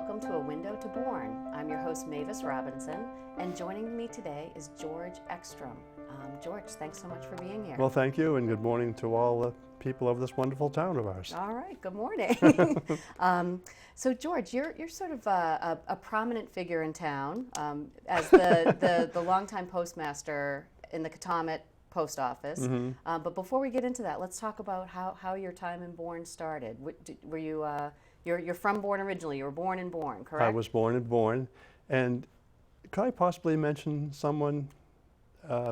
welcome to A Window to Bourne. I'm your host, Mavis Robinson, and joining me today is George Eckstrom. George, thanks so much for being here. Well, thank you, and good morning to all the people of this wonderful town of ours. All right, good morning. So, George, you're sort of a prominent figure in town as the longtime postmaster in the Katomet post office. Mm-hmm. But before we get into that, let's talk about how your time in Bourne started. Were you you're from Bourne originally? You were born in Bourne, correct? I was born in Bourne, and could I possibly mention someone, a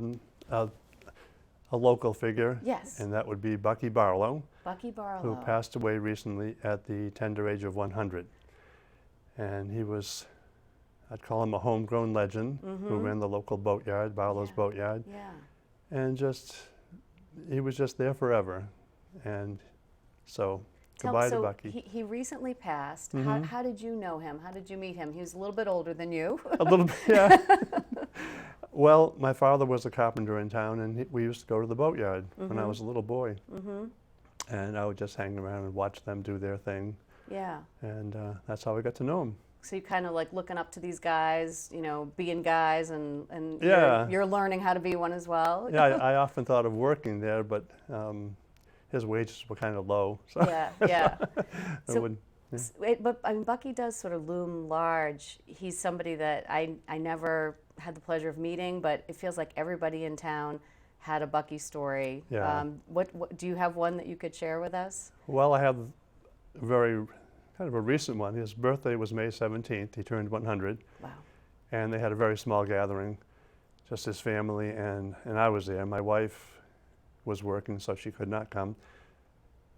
local figure? Yes. And that would be Bucky Barlow. Bucky Barlow. Who passed away recently at the tender age of 100. And he was, I'd call him a homegrown legend, who ran the local boatyard, Barlow's Boatyard. Yeah. And he was just there forever. And so, goodbye to Bucky. He recently passed. How did you know him? How did you meet him? He was a little bit older than you. A little bit, yeah. Well, my father was a carpenter in town, and we used to go to the boatyard when I was a little boy. And I would just hang around and watch them do their thing. Yeah. And that's how I got to know him. So you kind of like looking up to these guys, you know, being guys, and Yeah. you're learning how to be one as well. Yeah, I often thought of working there, but his wages were kind of low. So Yeah. So But I mean, Bucky does sort of loom large. He's somebody that I never had the pleasure of meeting, but it feels like everybody in town had a Bucky story. Yeah. What do you have one that you could share with us? Well, I have kind of a recent one. His birthday was May 17th. He turned 100. Wow. And they had a very small gathering, just his family, and I was there. My wife was working, so she could not come.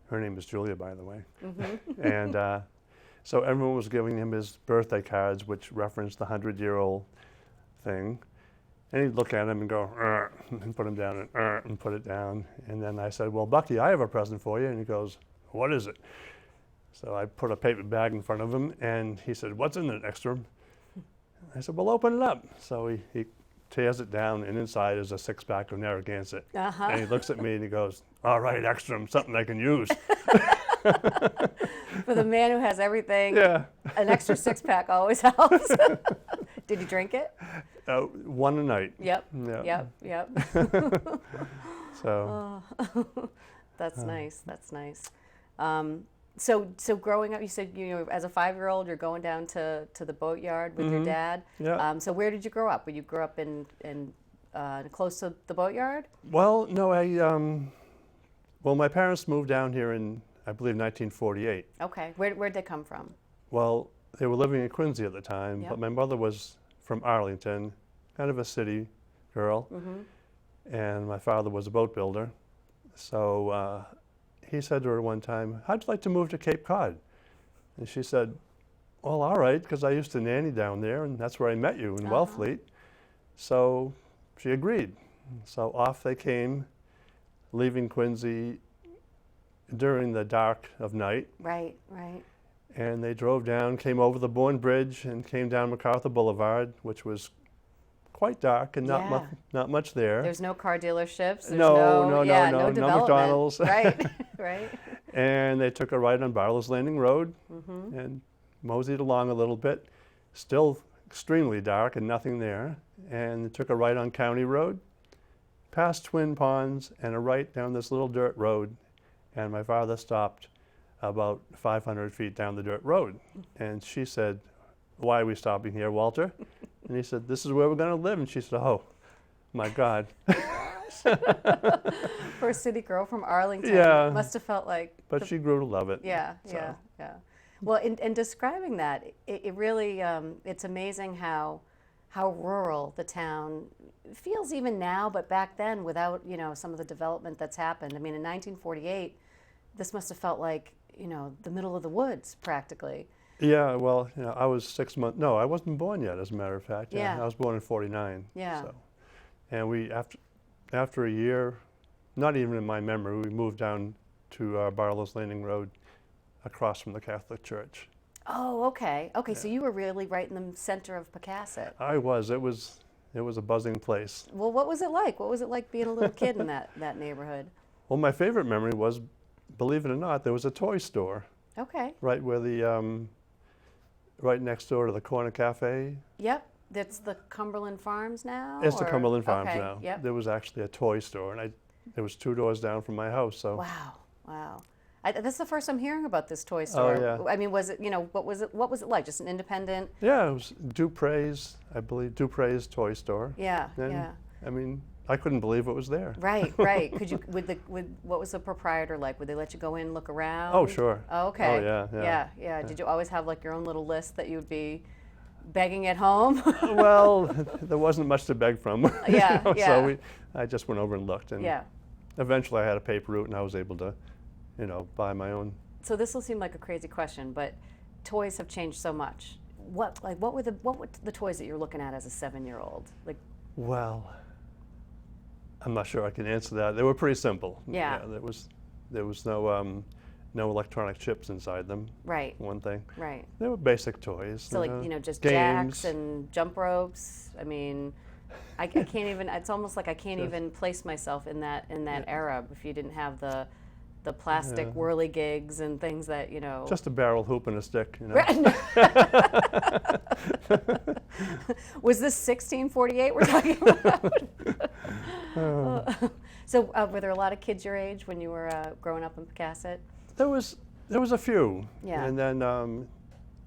Her name is Julia, by the way. And so everyone was giving him his birthday cards, which referenced the 100-year-old thing. And he'd look at him and go, and put him down, and put it down. And then I said, well, Bucky, I have a present for you. And he goes, what is it? So I put a paper bag in front of him, and he said, what's in it, Eckstrom? I said, well, open it up. So he tears it down, and inside is a six-pack of Narragansett. And he looks at me and he goes, all right, Eckstrom, something I can use. For the man who has everything, Yeah. an extra six-pack always helps. Did he drink it? One a night. Yep. So. That's nice. That's nice. So growing up, you said as a 5-year-old, you're going down to the boatyard with your dad. Yeah. So where did you grow up? Did you grow up in close to the boatyard? Well, no, well, my parents moved down here in, I believe, 1948. Okay. Where'd they come from? Well, they were living in Quincy at the time, Yep. but my mother was from Arlington, kind of a city girl, and my father was a boat builder. So he said to her one time, how'd you like to move to Cape Cod? And she said, well, all right, because I used to nanny down there, and that's where I met you, in Wellfleet. So she agreed. So off they came, leaving Quincy during the dark of night. Right. And they drove down, came over the Bourne Bridge, and came down MacArthur Boulevard, which was quite dark and not much there. There's no car dealerships. There's no development. McDonald's. Right. And they took a right on Barlow's Landing Road and moseyed along a little bit. Still extremely dark and nothing there. And they took a right on County Road, past Twin Ponds, and a right down this little dirt road. And my father stopped about 500 feet down the dirt road. And she said, why are we stopping here, Walter? And he said, this is where we're going to live. And she said, oh, my God. For a city girl from Arlington, Yeah. must have felt like. But she grew to love it. Yeah. Well, in describing that, it really, it's amazing how rural the town feels even now, but back then, without some of the development that's happened. I mean, in 1948, this must have felt like the middle of the woods practically. Yeah, well, I was 6 months. No, I wasn't born yet, as a matter of fact. Yeah. I was born in '49. Yeah. So. And we, after a year, not even in my memory, we moved down to Barlow's Landing Road across from the Catholic Church. Oh, okay. Okay, so you were really right in the center of Pocasset. I was. It was a buzzing place. Well, what was it like? What was it like being a little kid in that neighborhood? Well, my favorite memory was, believe it or not, there was a toy store Okay. right where the right next door to the Corner Cafe. Yep. That's the Cumberland Farms now? It's the or- Cumberland Farms okay, now. Yep. There was actually a toy store, and it was 2 doors down from my house. So Wow. Wow. That's the first I'm hearing about this toy store. yeah. I mean, was it, what was it like? Just an independent? yeah, it was Dupre's, I believe, Dupre's toy store. Yeah, And, yeah. I mean, I couldn't believe it was there. Right, right. Could you, what was the proprietor like? Would they let you go in, look around? Oh, sure. Oh, okay. Oh, yeah, yeah. Yeah. Did you always have like your own little list that you would be begging at home? Well, there wasn't much to beg from. Yeah, So yeah. I just went over and looked, and Yeah. eventually I had a paper route, and I was able to, buy my own. So this will seem like a crazy question, but toys have changed so much. What were the toys that you're looking at as a 7-year-old? Like, Well, I'm not sure I can answer that. They were pretty simple. Yeah. There was no electronic chips inside them. right, One thing. right. They were basic toys. So like, just games. jacks and jump ropes. I mean, I can't even. It's almost like I can't Just- even place myself in that Yeah. era if you didn't have the plastic Yeah. whirligigs and things that Just a barrel hoop and a stick. Was this 1648 we're talking about? So were there a lot of kids your age when you were growing up in Pocasset? There was a few. Yeah. And then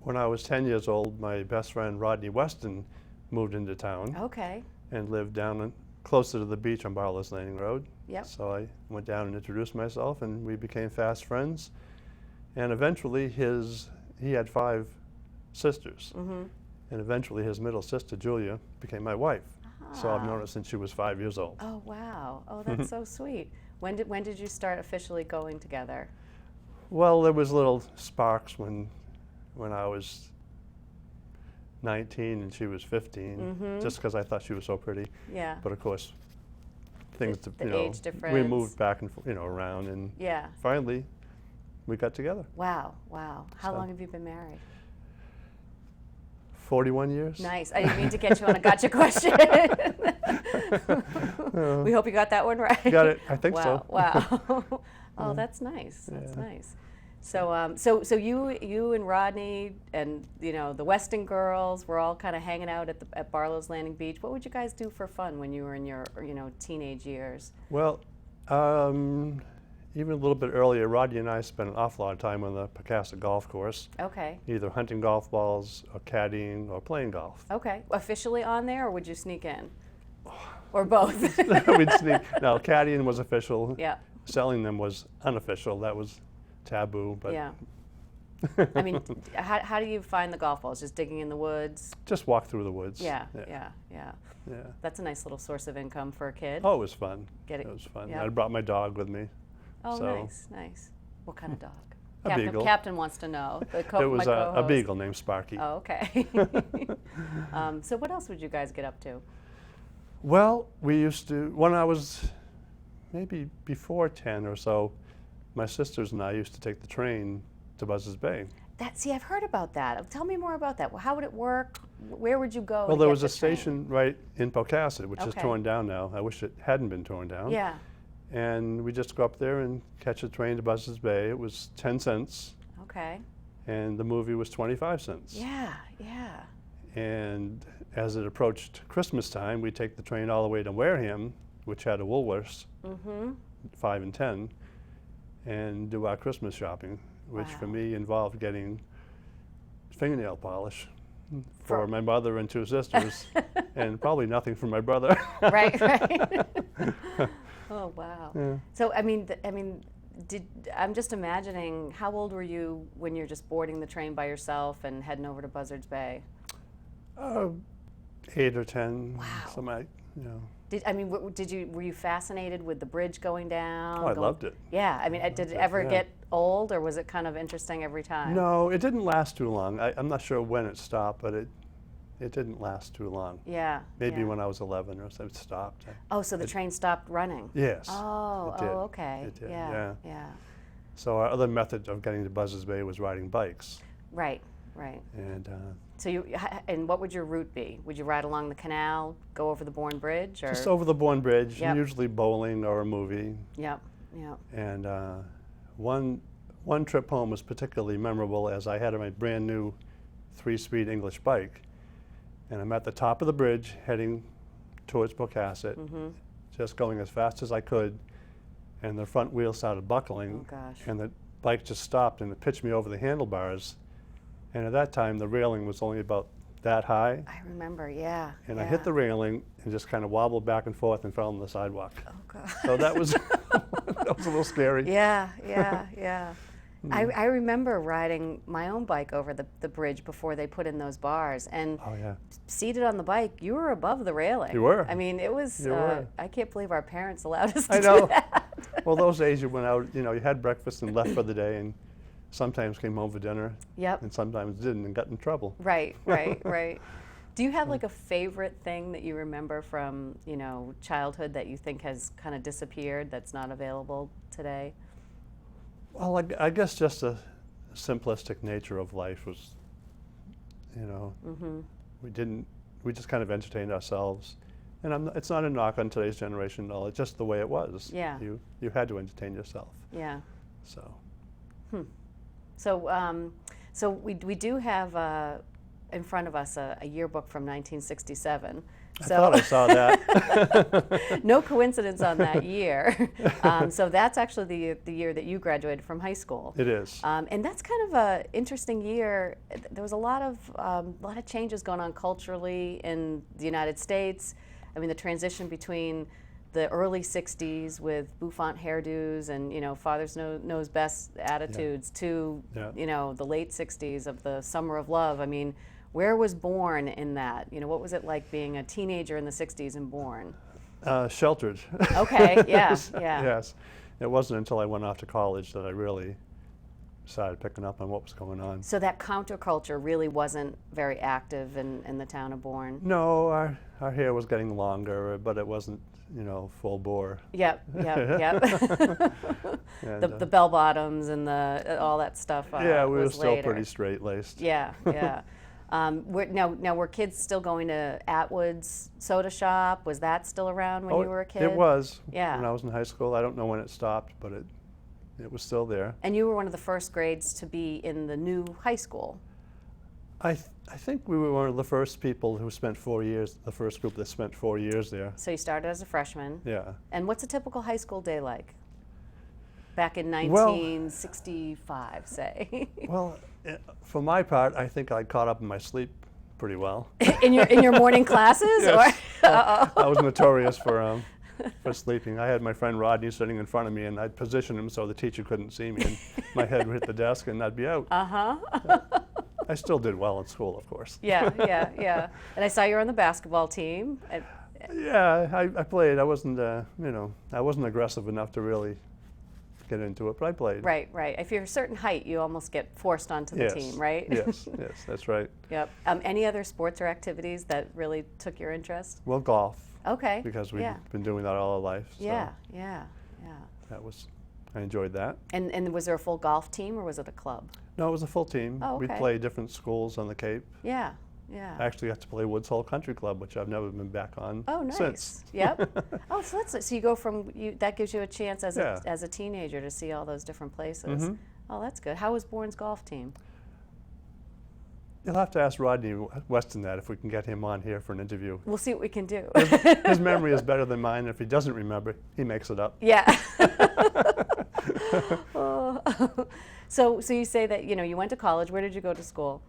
when I was 10 years old, my best friend Rodney Weston moved into town Okay. and lived down closer to the beach on Barlow's Landing Road. Yep. So I went down and introduced myself, and we became fast friends. And eventually he had 5 sisters. Mm-hmm. And eventually his middle sister, Julia, became my wife. So I've Ah. known her since she was 5 years old. Oh wow! Oh, that's so sweet. When did you start officially going together? Well, there was little sparks when I was 19 and she was 15, Mhm. just because I thought she was so pretty. Yeah. But of course, things, The age we difference. moved back and around, and Yeah. finally we got together. Wow. Wow. How So- long have you been married? 41 years. Nice. I didn't mean to get you on a gotcha question. We hope you got that one right. Got it. I think wow. so. Wow. Oh, that's nice. That's Yeah. nice. So, so you and Rodney and the Weston girls were all kind of hanging out at Barlow's Landing Beach. What would you guys do for fun when you were in your teenage years? Well, even a little bit earlier, Rodney and I spent an awful lot of time on the Pocasset golf course, Okay. either hunting golf balls or caddying or playing golf. Okay. Officially on there, or would you sneak in, or both? We'd sneak. No, caddying was official. Yeah. Selling them was unofficial. That was taboo. But Yeah. I mean, how do you find the golf balls? Just digging in the woods? just walk through the woods. Yeah. Yeah. Yeah. That's a nice little source of income for a kid. Oh, it was fun. Get it? It was fun. Yeah. I brought my dog with me. Oh, so- nice, nice. What kind of dog? A beagle. Captain wants to know. It My was a co-host. beagle named Sparky. Oh, okay. So what else would you guys get up to? Well, we used to, when I was maybe before 10 or so, my sisters and I used to take the train to Buzzards Bay. See, I've heard about that. Tell me more about that. How would it work? Where would you go? Well, to there get was the a train? station right in Pocasset, which is Okay. torn down now. I wish it hadn't been torn down. Yeah. And we just go up there and catch a train to Buzzards Bay. It was 10 cents, Okay. and the movie was 25 cents. Yeah. Yeah. And as it approached Christmas time, we'd take the train all the way to Wareham, which had a Woolworths, Mm-hmm. 5 and 10, and do our Christmas shopping, which for Wow. me involved getting fingernail polish For- for my mother and 2 sisters, and probably nothing for my brother. Right. Right. Oh wow. Yeah. So I'm just imagining, how old were you when you're just boarding the train by yourself and heading over to Buzzards Bay? 8 or 10, Wow. something like, Were you fascinated with the bridge going down? Oh, I loved it. Yeah, did it Loved it, ever yeah. get old, or was it kind of interesting every time? No, it didn't last too long. I'm not sure when it stopped, but it didn't last too long. Yeah. Maybe yeah. when I was 11 or so, it stopped. Oh, so the train stopped running? Yes. Oh, it did. okay. It did, Yeah. yeah. So our other method of getting to Buzzards Bay was riding bikes. Right. Right. And So and what would your route be? Would you ride along the canal, go over the Bourne Bridge, or? just over the Bourne Bridge, Yep. usually bowling or a movie. Yep. Yep. And one trip home was particularly memorable, as I had my brand new 3-speed English bike. And I'm at the top of the bridge heading towards Pocasset, just going as fast as I could. And the front wheel started buckling. Oh, gosh. And the bike just stopped and it pitched me over the handlebars. And at that time, the railing was only about that high. I remember, yeah. And yeah. I hit the railing and just kind of wobbled back and forth and fell on the sidewalk. Oh, God. So that was, that was a little scary. Yeah, yeah, yeah. I remember riding my own bike over the bridge before they put in those bars, and Oh, yeah. seated on the bike, you were above the railing. You were. I mean, it was, You were. I can't believe our parents allowed us to I know. do that. Well, those days you went out, you know, you had breakfast and left for the day, and sometimes came home for dinner, Yep. and sometimes didn't and got in trouble. Right, right, right. Do you have like a favorite thing that you remember from, you know, childhood that you think has kind of disappeared, that's not available today? Well, I guess just the simplistic nature of life was, you know, we just kind of entertained ourselves. And it's not a knock on today's generation at all, it's just the way it was. Yeah. You had to entertain yourself. Yeah. So. So we do have in front of us a yearbook from 1967. I thought I saw that. No coincidence on that year. So that's actually the year that you graduated from high school. It is. And that's kind of an interesting year. There was a lot of changes going on culturally in the United States. I mean, the transition between the early 60s with bouffant hairdos and, you know, fathers knows best attitudes to, you know, the late 60s of the summer of love. I mean, where was Bourne in that? You know, what was it like being a teenager in the 60s in Bourne? Sheltered. Okay, yeah, yeah. Yes. It wasn't until I went off to college that I really started picking up on what was going on. So that counterculture really wasn't very active in the town of Bourne? No, our hair was getting longer, but it wasn't, you know, full bore. Yep, yep, yep. And, the bell bottoms and all that stuff. Yeah, we were was still later. pretty straight laced. Yeah, yeah. Now were kids still going to Atwood's Soda Shop? Was that still around when you were a kid? It was. Yeah. When I was in high school, I don't know when it stopped, but it was still there. And you were one of the first grades to be in the new high school. I think we were one of the first people who spent 4 years, the first group that spent 4 years there. So you started as a freshman. Yeah. And what's a typical high school day like? Back in Well- 1965, say. Well, for my part, I think I caught up in my sleep pretty well. in your morning classes? Yes. Or uh-oh. I was notorious for sleeping. I had my friend Rodney sitting in front of me, and I'd position him so the teacher couldn't see me, and my head would hit the desk, and I'd be out. I still did well in school, of course. Yeah, yeah, yeah. And I saw you were on the basketball team. Yeah, I played. I wasn't, I wasn't aggressive enough to really get into it, but I played. Right, right. If you're a certain height, you almost get forced onto the Yes. team, right? Yes, yes, that's right. Yep. Any other sports or activities that really took your interest? Well, golf, Okay. because we've yeah. been doing that all our life. So Yeah, yeah, yeah. I enjoyed that. And was there a full golf team or was it a club? No, it was a full team. Oh, We'd okay. play different schools on the Cape. Yeah, yeah. I actually got to play Woods Hole Country Club, which I've never been back on Oh, nice. since. Yep. Oh, so so you go from that gives you a chance as Yeah. as a teenager to see all those different places. Mhm. Oh, that's good. How was Bourne's golf team? You'll have to ask Rodney Weston that if we can get him on here for an interview. We'll see what we can do. His memory is better than mine. If he doesn't remember, he makes it up. Yeah. Oh. So you say that you went to college. Where did you go to school?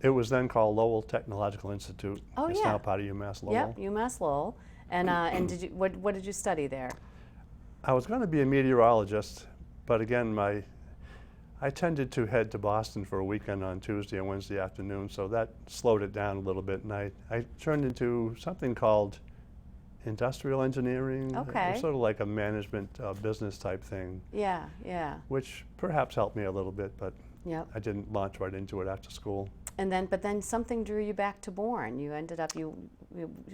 It was then called Lowell Technological Institute. Oh, it's yeah. now part of UMass Lowell. Yep, UMass Lowell. And did you what did you study there? I was going to be a meteorologist, but again, I tended to head to Boston for a weekend on Tuesday and Wednesday afternoon, so that slowed it down a little bit, and I turned into something called industrial engineering. Okay. It was sort of like a management business type thing, Yeah, yeah. which perhaps helped me a little bit, but Yep. I didn't launch right into it after school. But then something drew you back to Bourne. You ended up you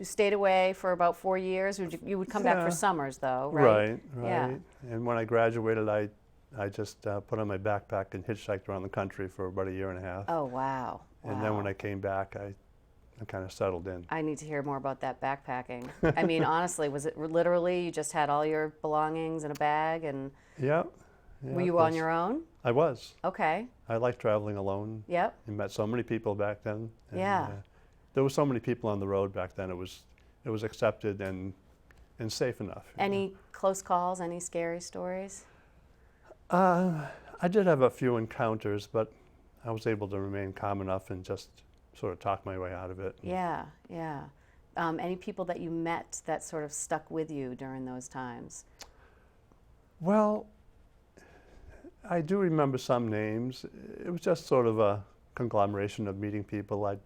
stayed away for about 4 years. You would come back for Yeah. summers though, right? Right. Yeah. And when I graduated, I just put on my backpack and hitchhiked around the country for about a year and a half. Oh wow. And then when I came back, I kind of settled in. I need to hear more about that backpacking. I mean, honestly, was it literally you just had all your belongings in a bag and? Yeah, Were you on your own? I was. Okay. I liked traveling alone. Yep. I met so many people back then. And, Yeah. there were so many people on the road back then. It was accepted and safe enough. Any close calls? Any scary stories? I did have a few encounters, but I was able to remain calm enough and just sort of talk my way out of it. Yeah, yeah. Any people that you met that sort of stuck with you during those times? Well, I do remember some names. It was just sort of a conglomeration of meeting people. I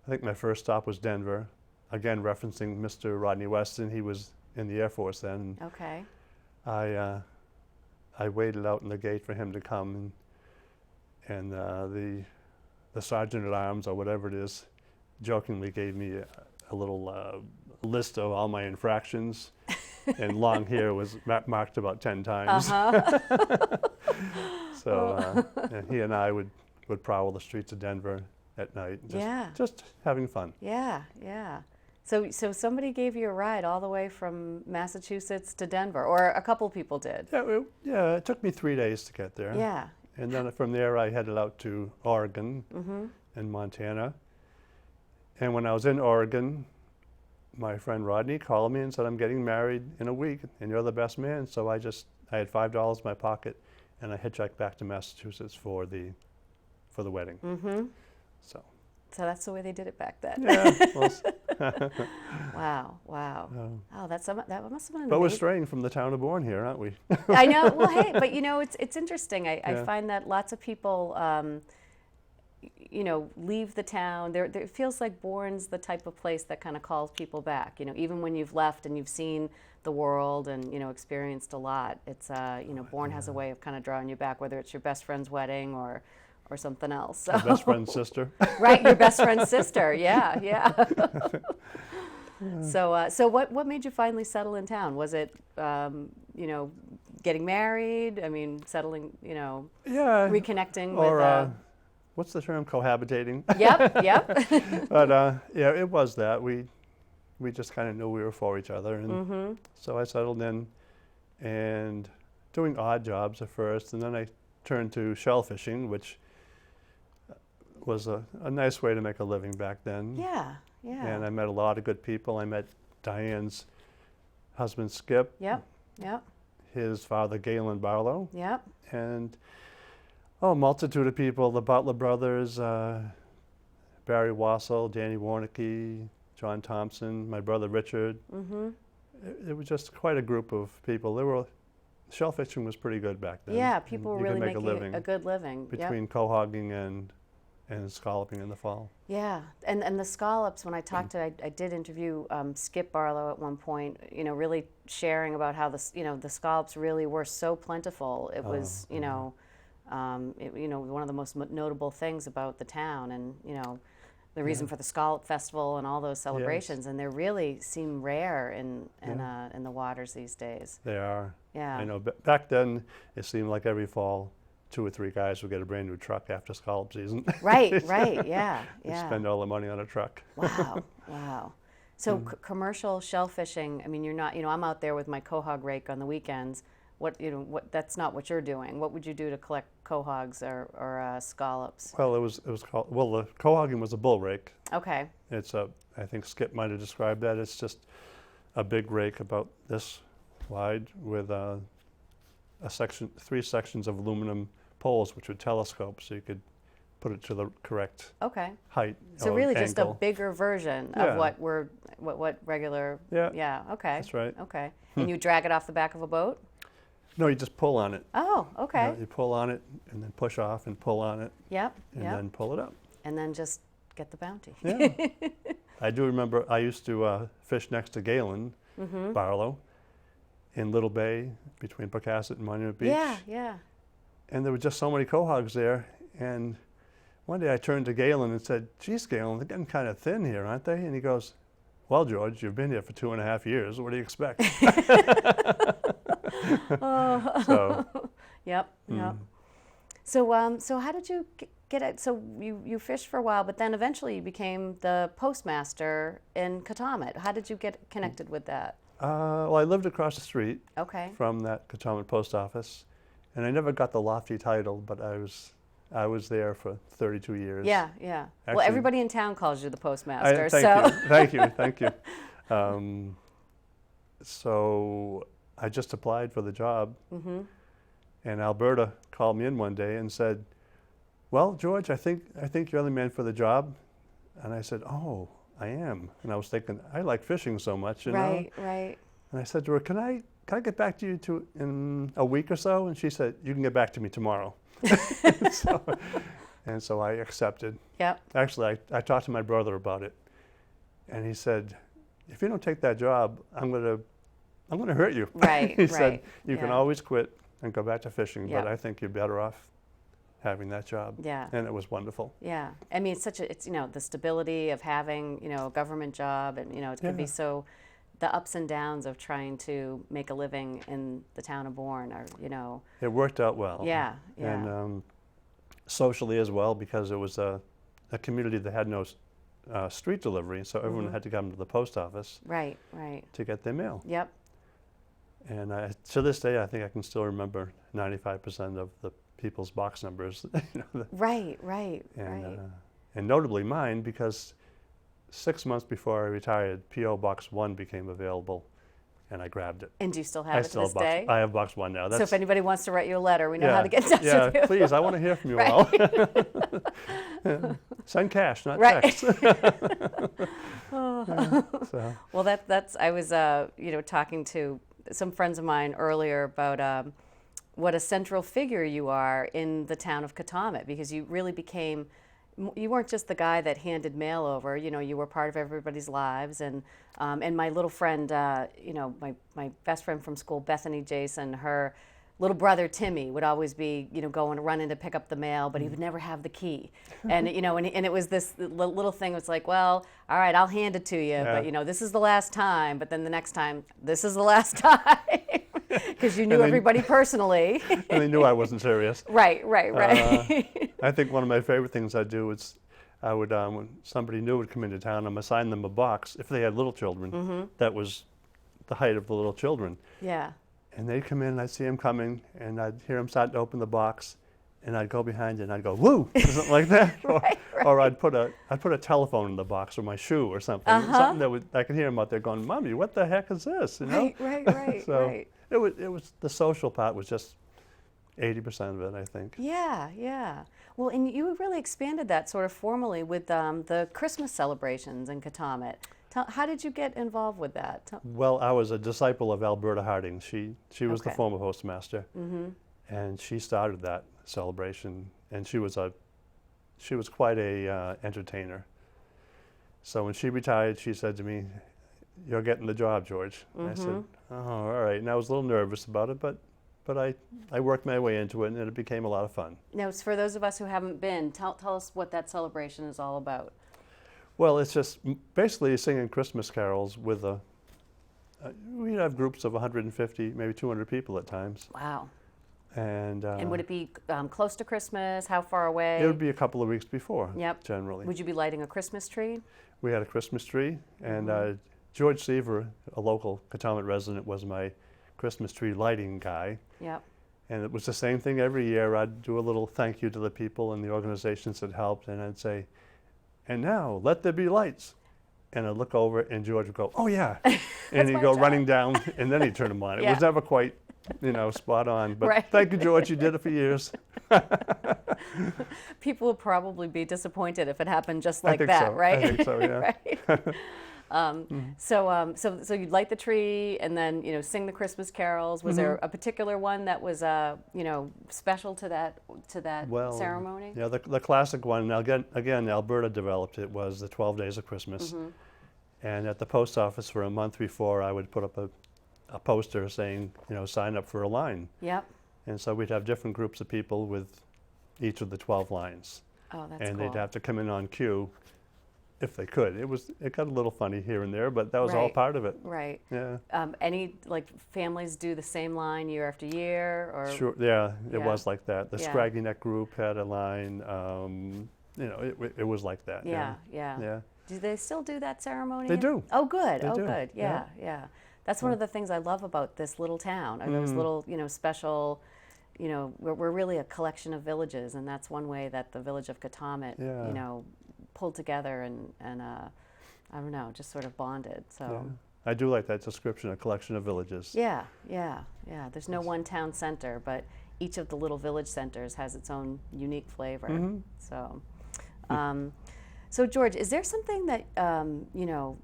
think my first stop was Denver, again referencing Mr. Rodney Weston. He was in the Air Force then. Okay. I waited out in the gate for him to come, and the sergeant at arms or whatever it is jokingly gave me a little list of all my infractions, and long hair was marked about 10 times. So and he and I would prowl the streets of Denver at night, just having fun. Yeah, yeah. So somebody gave you a ride all the way from Massachusetts to Denver, or a couple people did? Yeah, it took me 3 days to get there. Yeah. And then from there I headed out to Oregon and Montana. And when I was in Oregon, my friend Rodney called me and said, I'm getting married in a week and you're the best man. So I had $5 in my pocket and I hitchhiked back to Massachusetts for the wedding. So that's the way they did it back then. Yeah. Wow. Oh, that must have been amazing. But we're straying from the town of Bourne here, aren't we? I know. Well, hey, but it's interesting. I find that lots of people, leave the town. It feels like Bourne's the type of place that kind of calls people back. Even when you've left and you've seen the world and experienced a lot, it's Bourne has a way of kind of drawing you back, whether it's your best friend's wedding or something else. So. My best friend's sister. Right, your best friend's sister. Yeah. So what made you finally settle in town? Was it getting married? I mean, settling, reconnecting with. What's the term? Cohabitating. Yep. But it was that we just kind of knew we were for each other, and so I settled in, and doing odd jobs at first, and then I turned to shell fishing, which was a nice way to make a living back then. Yeah. And I met a lot of good people. I met Diane's husband, Skip. Yep. His father, Galen Barlow. Yep. And a multitude of people, the Butler brothers, Barry Wassell, Danny Warnicki, John Thompson, my brother Richard. It was just quite a group of people. Shell fishing was pretty good back then. Yeah, people were really making making a good living. Between cohogging and scalloping in the fall. Yeah, and the scallops, when I talked to, I did interview Skip Barlow at one point, really sharing about how the scallops really were so plentiful. It was, one of the most notable things about the town, and, the reason for the Scallop Festival and all those celebrations, and they really seem rare in the waters these days. They are. Yeah. I know, back then it seemed like every fall 2 or 3 guys would get a brand new truck after scallop season. Right, yeah. Spend all the money on a truck. Wow. So commercial shell fishing, I mean, you're not, I'm out there with my quahog rake on the weekends. That's not what you're doing. What would you do to collect quahogs or scallops? Well, it was called, the quahogging was a bull rake. Okay. I think Skip might have described that. It's just a big rake about this wide with 3 sections of aluminum poles, which would telescope, so you could put it to the correct height. So really angle. just a bigger version of what regular. Yeah. Okay. That's right. Okay. And you drag it off the back of a boat? No, you just pull on it. Oh, okay. You pull on it and then push off and pull on it. Yep. And then pull it up. And then just get the bounty. Yeah. I do remember I used to fish next to Galen Barlow in Little Bay between Pocasset and Monument Beach. Yeah. And there were just so many quahogs there. And one day I turned to Galen and said, geez, Galen, they're getting kind of thin here, aren't they? And he goes, well, George, you've been here for 2.5 years. What do you expect? So. Yep. So how did you get it? So you fished for a while, but then eventually you became the postmaster in Katomet. How did you get connected with that? Well, I lived across the street Okay. from that Katomet post office, And I never got the lofty title, but I was there for 32 years. Yeah, yeah. Well, Actually, everybody in town calls you the postmaster. Thank you, thank you. So I just applied for the job, and Alberta called me in one day and said, "Well, George, I think you're the man for the job." And I said, "Oh, I am." And I was thinking, I like fishing so much, you know. Right, right. And I said to her, "Can I get back to you in a week or so?" And she said, "You can get back to me tomorrow." So I accepted. Yep. Actually, I talked to my brother about it, and he said, "If you don't take that job, I'm gonna hurt you." Right, He said, right. "You can always quit and go back to fishing, Yep. but I think you're better off having that job." Yeah. And it was wonderful. Yeah. I mean, it's the stability of having, a government job, and, it can be Yeah. so, the ups and downs of trying to make a living in the town of Bourne are, It worked out well. yeah, yeah. And socially as well, because it was a community that had no street delivery, so everyone had to come to the post office Right, right. to get their mail. Yep. And to this day, I think I can still remember 95% of the people's box numbers. Right, right, And, right. and notably mine, because 6 months before I retired, P.O. Box 1 became available, and I grabbed it. And do you still I have it to still this have day? I have Box 1 now. So if anybody wants to write you a letter, we know how to get in touch yeah, with you. please, I want to hear from you Right. all. Yeah. Send cash, not Right. text. So, Well, that's I was talking to some friends of mine earlier about what a central figure you are in the town of Katomet, because you really became, you weren't just the guy that handed mail over. You were part of everybody's lives, and my little friend, my best friend from school, Bethany Jason, her little brother Timmy would always be, going to run in to pick up the mail, but he would never have the key. And and it was this little thing. It was like, well, all right, I'll hand it to you, Yeah. but this is the last time. But then the next time, this is the last time, because you knew And they- everybody personally. and they knew I wasn't serious. Right. I think one of my favorite things I'd do is I would, when somebody new would come into town, I'm assign them a box. If they had little children, that was the height of the little children. Yeah. And they'd come in, and I'd see them coming, and I'd hear them starting to open the box, and I'd go behind it, and I'd go, "Woo!" or something like that. Right. Or I'd put a telephone in the box, or my shoe, or something. Something that I could hear them out there going, "Mommy, what the heck is this?" You know? Right. So right. it was the social part was just 80% of it, I think. Yeah. Well, and you really expanded that sort of formally with the Christmas celebrations in Katomet. How did you get involved with that? Well, I was a disciple of Alberta Harding. She was the Okay. former postmaster, and she started that celebration. And she was quite a entertainer. So when she retired, she said to me, "You're getting the job, George." And I said, "Oh, all right." And I was a little nervous about it, but I worked my way into it, and it became a lot of fun. Now, for those of us who haven't been, tell us what that celebration is all about. Well, it's just basically singing Christmas carols with we'd have groups of 150, maybe 200 people at times. Wow. And And would it be close to Christmas? How far away? it would be a couple of weeks before, Yep. generally. Would you be lighting a Christmas tree? We had a Christmas tree, and George Seaver, a local Katomet resident, was my Christmas tree lighting guy. Yep. And it was the same thing every year. I'd do a little thank you to the people and the organizations that helped, and I'd say, "And now, let there be lights." And I'd look over, and George would go, "Oh, yeah." And he'd my go job. running down, and then he'd turn them on. It Yeah. was never quite, spot on. But Right. thank you, George. You did it for years. People would probably be disappointed if it happened just I like think that, so. right? I think so, yeah. Right. So you'd light the tree and then sing the Christmas carols. Was there a particular one that was special to that Well, ceremony? Yeah, the classic one, now again, Alberta developed it, was the 12 Days of Christmas. And at the post office for a month before, I would put up a poster saying, sign up for a line. Yep. And so we'd have different groups of people with each of the 12 lines. Oh, that's And cool. they'd have to come in on cue if they could. It got a little funny here and there, but that was all Right. part of it. Right. Yeah. Any families do the same line year after year, or Sure. Yeah, it Yeah. was like that. The Yeah. Scraggy Neck group had a line. It was like that. Yeah. Yeah. Do they still do that ceremony? They do. Oh, good. They oh, do. good. Yeah. That's one of the things I love about this little town, or those little, special, you know, we're really a collection of villages, and that's one way that the village of Katomet, Yeah. you know, pulled together and I don't know, just sort of bonded. So. Yeah. I do like that description, a collection of villages. Yeah, yeah, yeah. There's no one town center, but each of the little village centers has its own unique flavor. Mhm. So, so George, is there something that you know,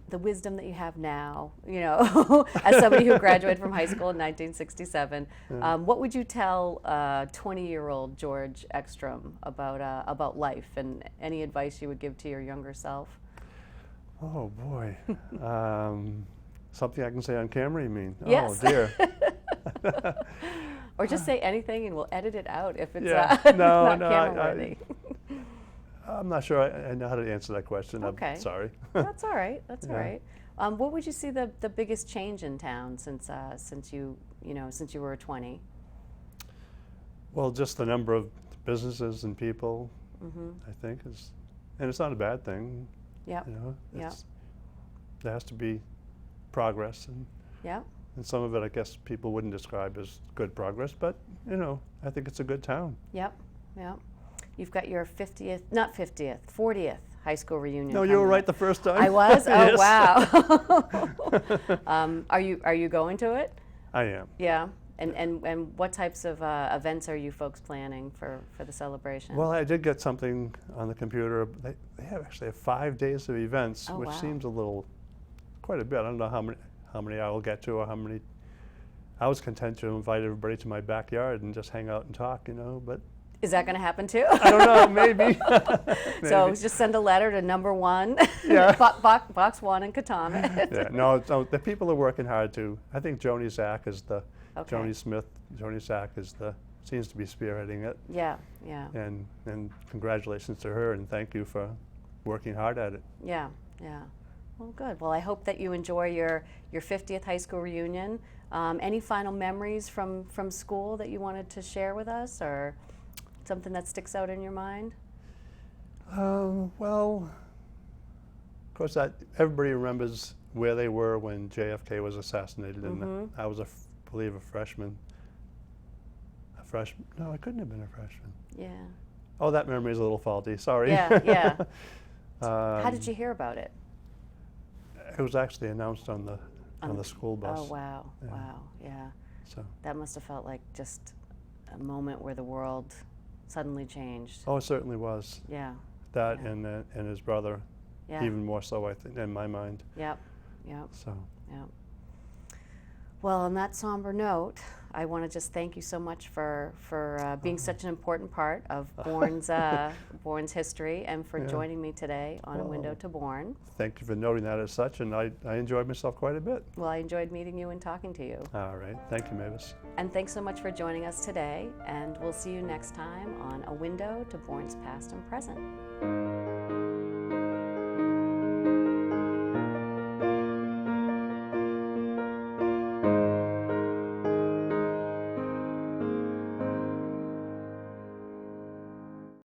the wisdom that you have now, you know, as somebody who graduated from high school in 1967, what would you tell 20-year-old George Eckstrom about life, and any advice you would give to your younger self? Oh boy. Something I can say on camera, you mean? Yes. Oh dear. Or just say anything and we'll edit it out if it's Yeah. not No, camera worthy. I'm not sure I know how to answer that question. Okay. I'm sorry. That's all right. That's all Yeah. right. What would you see the biggest change in town since you were 20? Well, just the number of businesses and people, Mm-hmm. I think, and it's not a bad thing. Yep. You know, Yep. there has to be progress, Yep. and some of it, I guess, people wouldn't describe as good progress, but you know, I think it's a good town. Yep. Yep. You've got your 40th high school reunion. No, you were coming right up. the first time. I was? Oh, Yes. wow. Are you going to it? I am. Yeah. And what types of events are you folks planning for the celebration? Well, I did get something on the computer. They actually have 5 days of events, Oh, which wow. seems quite a bit. I don't know how many I will get to, or how many. I was content to invite everybody to my backyard and just hang out and talk, you know, but Is that going to happen too? I don't know, maybe. So Maybe. just send a letter to number 1, Yeah. box 1 in Katomet. Yeah, no, the people are working hard too. I think Joni Zach is the, Okay. Joni Zach seems to be spearheading it. Yeah, yeah, And congratulations to her, and thank you for working hard at it. yeah, yeah. Well, good. Well, I hope that you enjoy your 50th high school reunion. Any final memories from school that you wanted to share with us, or something that sticks out in your mind? Well, of course, everybody remembers where they were when JFK was assassinated, and Mm-hmm. I was, I believe, a freshman. No, I couldn't have been a freshman. Yeah. Oh, that memory is a little faulty. Sorry. Yeah, yeah. How Um, did you hear about it? It was actually announced on the school bus. Oh, wow, Yeah. wow, yeah. So. That must have felt like just a moment where the world suddenly changed. Oh, it certainly was. Yeah, That Yeah. and his brother, yeah. even more so, I think, in my mind. Yep, yep, So. yep. Well, on that somber note, I want to just thank you so much for being such an important part of Bourne's history, and for Yeah. joining me today on A Window Well. to Bourne. Thank you for noting that as such, and I enjoyed myself quite a bit. Well, I enjoyed meeting you and talking to you. All right. Thank you, Mavis. And thanks so much for joining us today, and we'll see you next time on A Window to Bourne's Past and Present.